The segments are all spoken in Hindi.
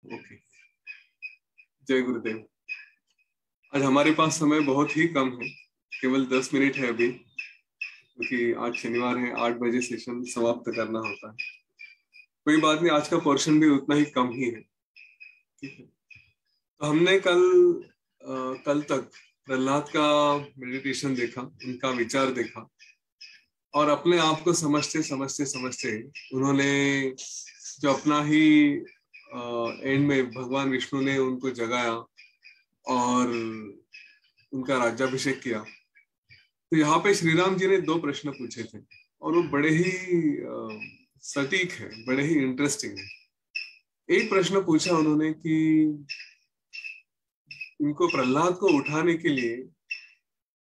ओके। जय गुरुदेव। आज हमारे पास समय बहुत ही कम है, केवल 10 मिनट है अभी, क्योंकि आज शनिवार है, 8 बजे सेशन समाप्त करना होता है। कोई बात नहीं, आज का पोर्शन भी उतना ही कम ही है। ठीक है, तो हमने कल तक प्रहलाद का मेडिटेशन देखा, उनका विचार देखा, और अपने आप को समझते समझते समझते उन्होंने जो अपना ही एंड में भगवान विष्णु ने उनको जगाया और उनका राज्याभिषेक किया। तो यहाँ पे श्री राम जी ने 2 प्रश्न पूछे थे और वो बड़े ही सटीक है, बड़े ही इंटरेस्टिंग है। एक प्रश्न पूछा उन्होंने कि इनको प्रहलाद को उठाने के लिए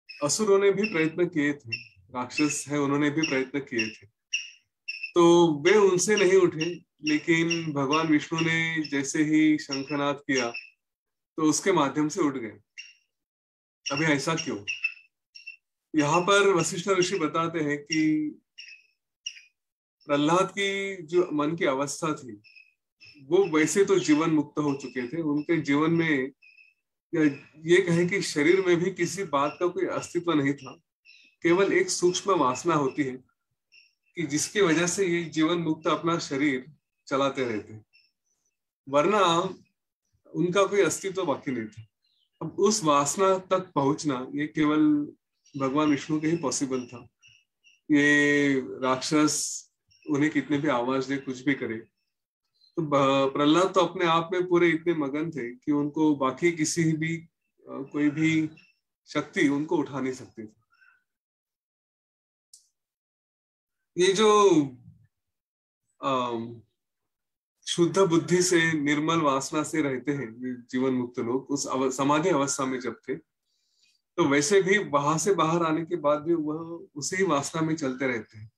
असुरों ने भी प्रयत्न किए थे, राक्षस है उन्होंने भी प्रयत्न किए थे, तो वे उनसे नहीं उठे, लेकिन भगवान विष्णु ने जैसे ही शंखनाद किया तो उसके माध्यम से उठ गए। अभी ऐसा क्यों? यहाँ पर वशिष्ठ ऋषि बताते हैं कि प्रहलाद की जो मन की अवस्था थी, वो वैसे तो जीवन मुक्त हो चुके थे, उनके जीवन में या ये कहे कि शरीर में भी किसी बात का कोई अस्तित्व नहीं था। केवल एक सूक्ष्म वासना होती है कि जिसकी वजह से ये जीवन मुक्त अपना शरीर चलाते रहते, वरना उनका कोई अस्तित्व बाकी नहीं था। अब उस वासना तक पहुंचना ये केवल भगवान विष्णु के ही पॉसिबल था। ये राक्षस उन्हें कितने भी आवाज दे, कुछ भी करे, तो प्रहलाद तो अपने आप में पूरे इतने मगन थे कि उनको बाकी किसी भी कोई भी शक्ति उनको उठा नहीं सकती थी। ये जो शुद्ध बुद्धि से, निर्मल वासना से रहते हैं जीवन मुक्त लोग, उस समाधि अवस्था में जब थे, तो वैसे भी वहां से बाहर आने के बाद भी वह उसी वासना में चलते रहते हैं।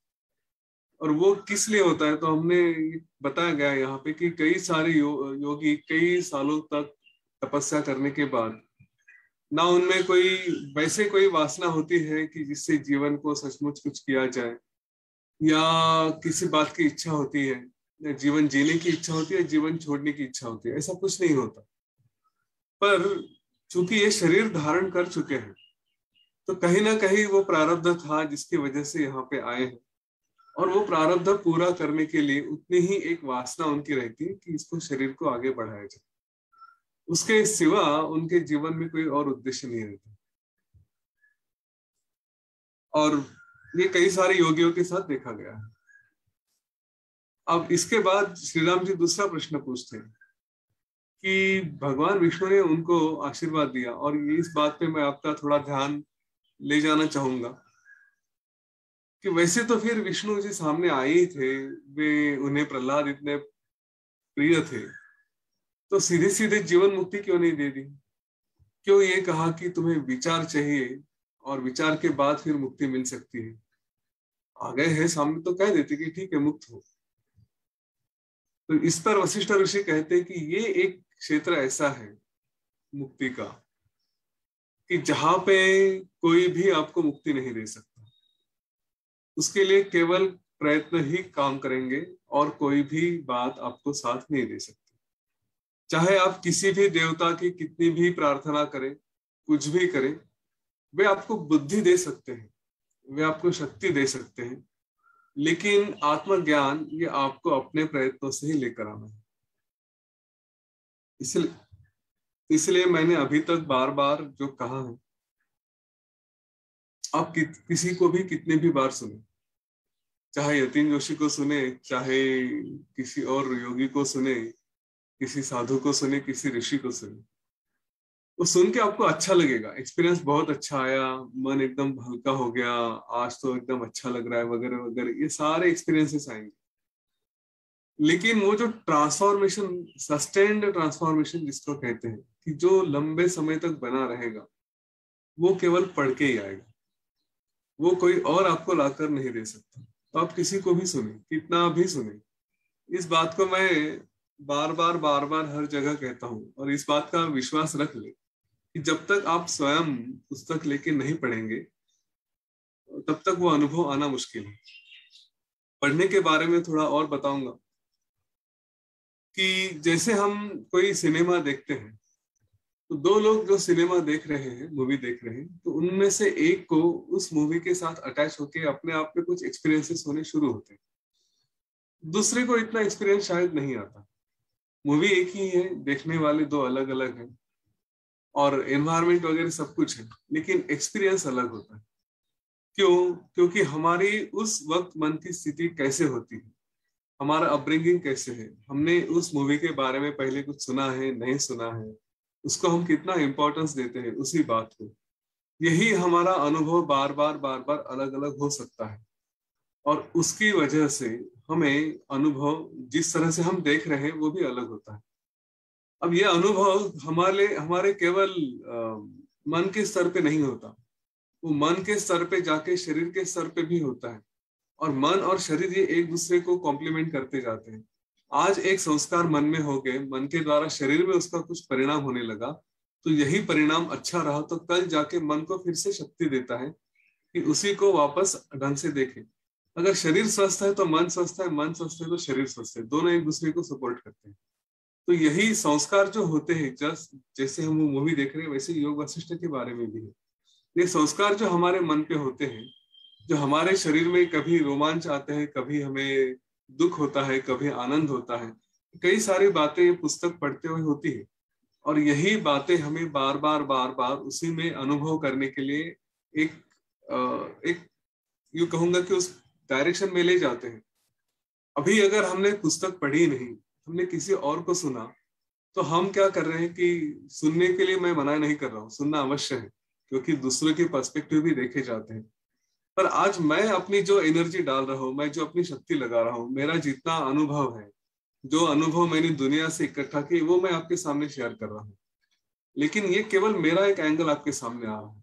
और वो किस लिए होता है, तो हमने बताया गया यहाँ पे कि कई सारे योगी कई सालों तक तपस्या करने के बाद ना उनमें कोई वैसे कोई वासना होती है कि जिससे जीवन को सचमुच कुछ किया जाए, या किसी बात की इच्छा होती है, या जीवन जीने की इच्छा होती है, जीवन छोड़ने की इच्छा होती है, ऐसा कुछ नहीं होता। पर चूंकि ये शरीर धारण कर चुके हैं, तो कहीं ना कहीं वो प्रारब्ध था जिसकी वजह से यहाँ पे आए हैं, और वो प्रारब्ध पूरा करने के लिए उतनी ही एक वासना उनकी रहती है कि इसको शरीर को आगे बढ़ाया जाए। उसके सिवा उनके जीवन में कोई और उद्देश्य नहीं रहता। और ये कई सारे योगियों के साथ देखा गया है। अब इसके बाद श्री राम जी दूसरा प्रश्न पूछते हैं कि भगवान विष्णु ने उनको आशीर्वाद दिया, और ये इस बात पे मैं आपका थोड़ा ध्यान ले जाना चाहूंगा कि वैसे तो फिर विष्णु जी सामने आए ही थे, वे उन्हें प्रहलाद इतने प्रिय थे, तो सीधे सीधे जीवन मुक्ति क्यों नहीं दे दी? क्यों ये कहा कि तुम्हें विचार चाहिए और विचार के बाद फिर मुक्ति मिल सकती है? आ गए हैं सामने तो कह देते कि ठीक है, मुक्त हो। तो इस पर वशिष्ठ ऋषि कहते हैं कि ये एक क्षेत्र ऐसा है मुक्ति का कि जहां पे कोई भी आपको मुक्ति नहीं दे सकता। उसके लिए केवल प्रयत्न ही काम करेंगे और कोई भी बात आपको साथ नहीं दे सकती। चाहे आप किसी भी देवता की कितनी भी प्रार्थना करें, कुछ भी करें, वे आपको बुद्धि दे सकते हैं, वे आपको शक्ति दे सकते हैं, लेकिन आत्मज्ञान ये आपको अपने प्रयत्नों से ही लेकर आना है। इसलिए मैंने अभी तक बार बार जो कहा है, आप किसी को भी कितने भी बार सुने, चाहे यतीन जोशी को सुने, चाहे किसी और योगी को सुने, किसी साधु को सुने, किसी ऋषि को सुने, वो सुन के आपको अच्छा लगेगा, एक्सपीरियंस बहुत अच्छा आया, मन एकदम हल्का हो गया, आज तो एकदम अच्छा लग रहा है, वगैरह वगैरह, ये सारे एक्सपीरियंसेस आएंगे। लेकिन वो जो ट्रांसफॉर्मेशन, सस्टेन्ड ट्रांसफॉर्मेशन जिसको कहते हैं, कि जो लंबे समय तक बना रहेगा, वो केवल पढ़ के ही आएगा, वो कोई और आपको लाकर नहीं दे सकता। तो आप किसी को भी सुने, कितना भी सुने, इस बात को मैं बार बार हर जगह कहता हूँ, और इस बात का विश्वास रख ले कि जब तक आप स्वयं पुस्तक लेके नहीं पढ़ेंगे, तब तक वो अनुभव आना मुश्किल है। पढ़ने के बारे में थोड़ा और बताऊंगा। कि जैसे हम कोई सिनेमा देखते हैं तो दो लोग जो सिनेमा देख रहे हैं, मूवी देख रहे हैं, तो उनमें से एक को उस मूवी के साथ अटैच होके अपने आप में कुछ एक्सपीरियंसेस होने शुरू होते हैं, दूसरे को इतना एक्सपीरियंस शायद नहीं आता। मूवी एक ही है, देखने वाले दो अलग अलग हैं और एनवायरनमेंट वगैरह सब कुछ है, लेकिन एक्सपीरियंस अलग होता है। क्यों? क्योंकि हमारी उस वक्त मन की स्थिति कैसे होती है, हमारा अपब्रिंगिंग कैसे है, हमने उस मूवी के बारे में पहले कुछ सुना है, नहीं सुना है, उसको हम कितना इंपॉर्टेंस देते हैं उसी बात को, यही हमारा अनुभव बार बार अलग अलग हो सकता है। और उसकी वजह से हमें अनुभव जिस तरह से हम देख रहे हैं वो भी अलग होता है। अब ये अनुभव हमारे हमारे केवल मन के स्तर पे नहीं होता, वो मन के स्तर पे जाके शरीर के स्तर पे भी होता है। और मन और शरीर ये एक दूसरे को कॉम्प्लीमेंट करते जाते हैं। आज एक संस्कार मन में हो गए, मन के द्वारा शरीर में उसका कुछ परिणाम होने लगा, तो यही परिणाम अच्छा रहा तो कल जाके मन को फिर से शक्ति देता है कि उसी को वापस ढंग से देखे। अगर शरीर स्वस्थ है तो मन स्वस्थ है, मन स्वस्थ है तो शरीर स्वस्थ है, दोनों एक दूसरे को सपोर्ट करते हैं। तो यही संस्कार जो होते हैं, जैसे हम वो मूवी देख रहे हैं वैसे योग वशिष्ठ के बारे में भी है। ये संस्कार जो हमारे मन पे होते हैं, जो हमारे शरीर में कभी रोमांच आते हैं, कभी हमें दुख होता है, कभी आनंद होता है, कई सारी बातें पुस्तक पढ़ते हुए होती है। और यही बातें हमें बार बार उसी में अनुभव करने के लिए एक यूं कहूंगा कि उस डायरेक्शन में ले जाते हैं। अभी अगर हमने पुस्तक पढ़ी नहीं, हमने किसी और को सुना, तो हम क्या कर रहे हैं कि सुनने के लिए मैं मना नहीं कर रहा हूँ, सुनना अवश्य है, क्योंकि दूसरों के पर्सपेक्टिव भी देखे जाते हैं। पर आज मैं अपनी जो एनर्जी डाल रहा हूँ, मैं जो अपनी शक्ति लगा रहा हूँ, मेरा जितना अनुभव है, जो अनुभव मैंने दुनिया से इकट्ठा किए, वो मैं आपके सामने शेयर कर रहा हूँ। लेकिन ये केवल मेरा एक एंगल आपके सामने आ रहा है।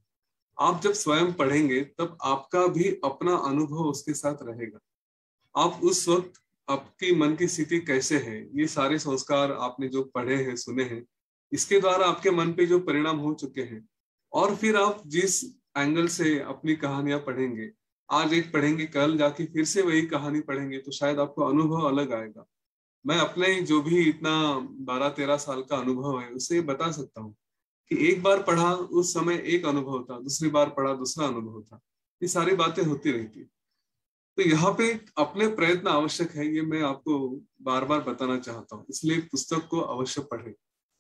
आप जब स्वयं पढ़ेंगे तब आपका भी अपना अनुभव उसके साथ रहेगा। आप उस वक्त आपकी मन की स्थिति कैसे है, ये सारे संस्कार आपने जो पढ़े हैं, सुने हैं, इसके द्वारा आपके मन पे जो परिणाम हो चुके हैं, और फिर आप जिस एंगल से अपनी कहानियां पढ़ेंगे, आज एक पढ़ेंगे, कल जाके फिर से वही कहानी पढ़ेंगे, तो शायद आपको अनुभव अलग आएगा। मैं अपने जो भी इतना 12-13 साल का अनुभव है उससे बता सकता हूँ कि एक बार पढ़ा उस समय एक अनुभव था, दूसरी बार पढ़ा दूसरा अनुभव था। ये सारी बातें होती रहती। तो यहाँ पे अपने प्रयत्न आवश्यक है, ये मैं आपको बार बार बताना चाहता हूँ। इसलिए पुस्तक को अवश्य पढ़े।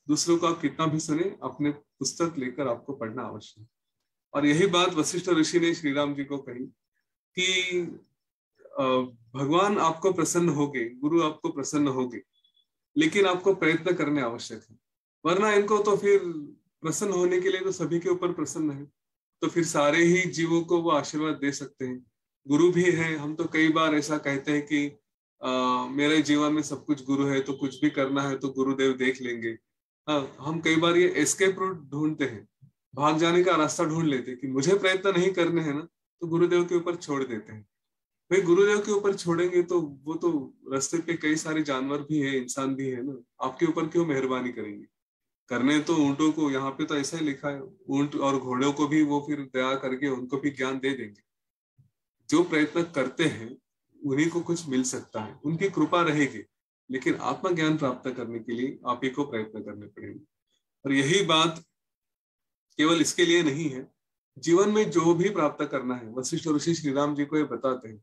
दूसरों को आप कितना भी सुने, अपने पुस्तक लेकर आपको पढ़ना आवश्यक है। और यही बात वशिष्ठ ऋषि ने श्री राम जी को कही कि भगवान आपको प्रसन्न होंगे, गुरु आपको प्रसन्न होंगे, लेकिन आपको प्रयत्न करने आवश्यक है। वरना इनको तो फिर प्रसन्न होने के लिए तो सभी के ऊपर प्रसन्न है, तो फिर सारे ही जीवों को वो आशीर्वाद दे सकते हैं। गुरु भी है, हम तो कई बार ऐसा कहते हैं कि मेरे जीवन में सब कुछ गुरु है, तो कुछ भी करना है तो गुरुदेव देख लेंगे। हाँ, हम कई बार ये एस्केप रूट ढूंढते हैं, भाग जाने का रास्ता ढूंढ लेते हैं कि मुझे प्रयत्न नहीं करने हैं ना, तो गुरुदेव के ऊपर छोड़ देते हैं। भाई गुरुदेव के ऊपर छोड़ेंगे तो वो तो रास्ते पे कई सारे जानवर भी है, इंसान भी है ना, आपके ऊपर क्यों मेहरबानी करेंगे? करने तो ऊंटों को, यहाँ पे तो ऐसा ही लिखा है, ऊंट और घोड़ों को भी वो फिर दया करके उनको भी ज्ञान दे देंगे। जो प्रयत्न करते हैं उन्हीं को कुछ मिल सकता है, उनकी कृपा रहेगी। लेकिन आत्मा ज्ञान प्राप्त करने के लिए आप ही को प्रयत्न करने पड़ेंगे। और यही बात केवल इसके लिए नहीं है, जीवन में जो भी प्राप्त करना है, वशिष्ठ ऋषि श्री राम जी को ये बताते हैं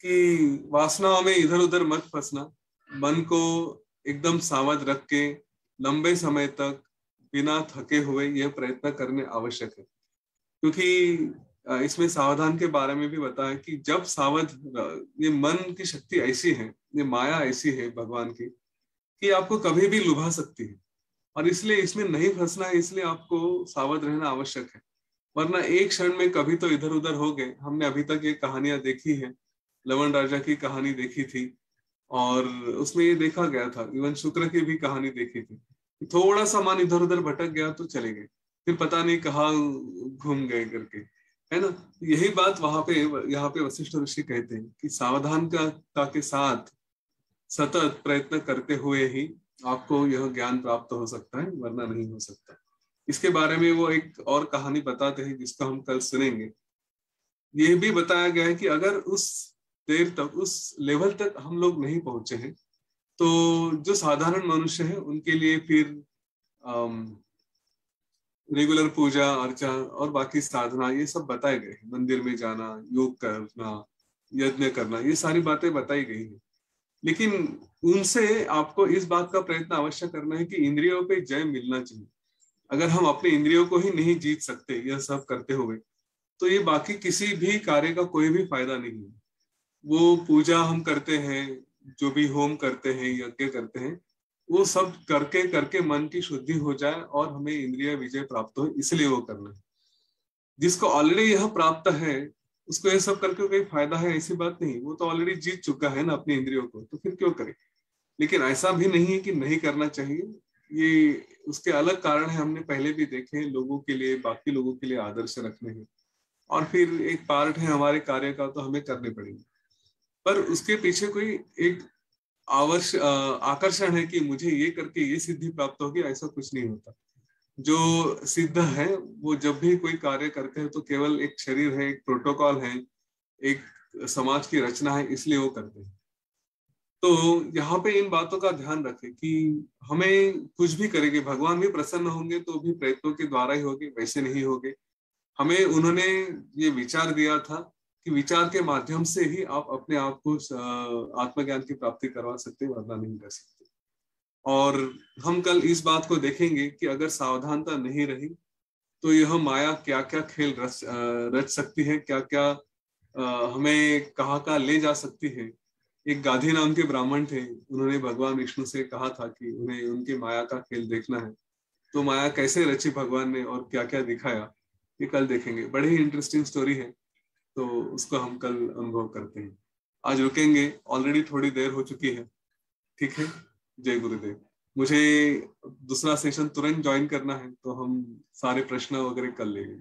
कि वासनाओं में इधर उधर मत फंसना, मन को एकदम सावध रख के लंबे समय तक बिना थके हुए यह प्रयत्न करने आवश्यक है। क्योंकि इसमें सावधान के बारे में भी बताया कि जब सावध, ये मन की शक्ति ऐसी है, ये माया ऐसी है भगवान की कि आपको कभी भी लुभा सकती है, और इसलिए इसमें नहीं फंसना है, इसलिए आपको सावध रहना आवश्यक है। वरना एक क्षण में कभी तो इधर उधर हो गए। हमने अभी तक ये कहानियां देखी है, लवण राजा की कहानी देखी थी, और उसमें ये देखा गया था, इवन शुक्र की भी कहानी देखी थी, थोड़ा सा मन इधर उधर भटक गया तो चले गए, फिर पता नहीं कहाँ घूम गए करके, है ना। यही बात वहां पे, यहाँ पे वशिष्ठ ऋषि कहते हैं कि सावधानता के साथ सतत प्रयत्न करते हुए ही आपको यह ज्ञान प्राप्त हो सकता है, वरना नहीं हो सकता। इसके बारे में वो एक और कहानी बताते हैं जिसको हम कल सुनेंगे। ये भी बताया गया है कि अगर उस देर तक, उस लेवल तक हम लोग नहीं पहुंचे हैं, तो जो साधारण मनुष्य है उनके लिए फिर रेगुलर पूजा अर्चा और बाकी साधना ये सब बताए गए हैं। मंदिर में जाना, योग करना, यज्ञ करना, ये सारी बातें बताई गई हैं। लेकिन उनसे आपको इस बात का प्रयत्न अवश्य करना है कि इंद्रियों पे जय मिलना चाहिए। अगर हम अपने इंद्रियों को ही नहीं जीत सकते यह सब करते हुए, तो ये बाकी किसी भी कार्य का कोई भी फायदा नहीं है। वो पूजा हम करते हैं, जो भी होम करते हैं, यज्ञ करते हैं, वो सब करके करके मन की शुद्धि हो जाए और हमें इंद्रिय विजय प्राप्त हो, इसलिए वो करना है। जिसको ऑलरेडी यह प्राप्त है उसको ये सब करके कोई फायदा है ऐसी बात नहीं। वो तो ऑलरेडी जीत चुका है ना अपने इंद्रियों को, तो फिर क्यों करे। लेकिन ऐसा भी नहीं है कि नहीं करना चाहिए, ये उसके अलग कारण है, हमने पहले भी देखे हैं। लोगों के लिए, बाकी लोगों के लिए आदर्श रखने हैं और फिर एक पार्ट है हमारे कार्य का, तो हमें करने पड़ेंगे। पर उसके पीछे कोई एक आकर्षण है कि मुझे ये करके ये सिद्धि प्राप्त होगी, ऐसा कुछ नहीं होता। जो सिद्ध है वो जब भी कोई कार्य करते हैं तो केवल एक शरीर है, एक प्रोटोकॉल है, एक समाज की रचना है, इसलिए वो करते हैं। तो यहाँ पे इन बातों का ध्यान रखें कि हमें कुछ भी करेंगे, भगवान भी प्रसन्न होंगे तो भी प्रयत्नों के द्वारा ही होगे, वैसे नहीं होगे। हमें उन्होंने ये विचार दिया था कि विचार के माध्यम से ही आप अपने आप को आत्मज्ञान की प्राप्ति करवा सकते, वरना नहीं कर सकते। और हम कल इस बात को देखेंगे कि अगर सावधानता नहीं रही तो यह माया क्या क्या खेल रच सकती है, क्या क्या हमें कहाँ कहाँ ले जा सकती है। एक गाधी नाम के ब्राह्मण थे, उन्होंने भगवान विष्णु से कहा था कि उन्हें उनकी माया का खेल देखना है। तो माया कैसे रची भगवान ने और क्या क्या दिखाया, ये कल देखेंगे। बड़ी ही इंटरेस्टिंग स्टोरी है, तो उसको हम कल अनुभव करते हैं। आज रुकेंगे, ऑलरेडी थोड़ी देर हो चुकी है। ठीक है, जय गुरुदेव। मुझे दूसरा सेशन तुरंत ज्वाइन करना है, तो हम सारे प्रश्न वगैरह कर लेंगे।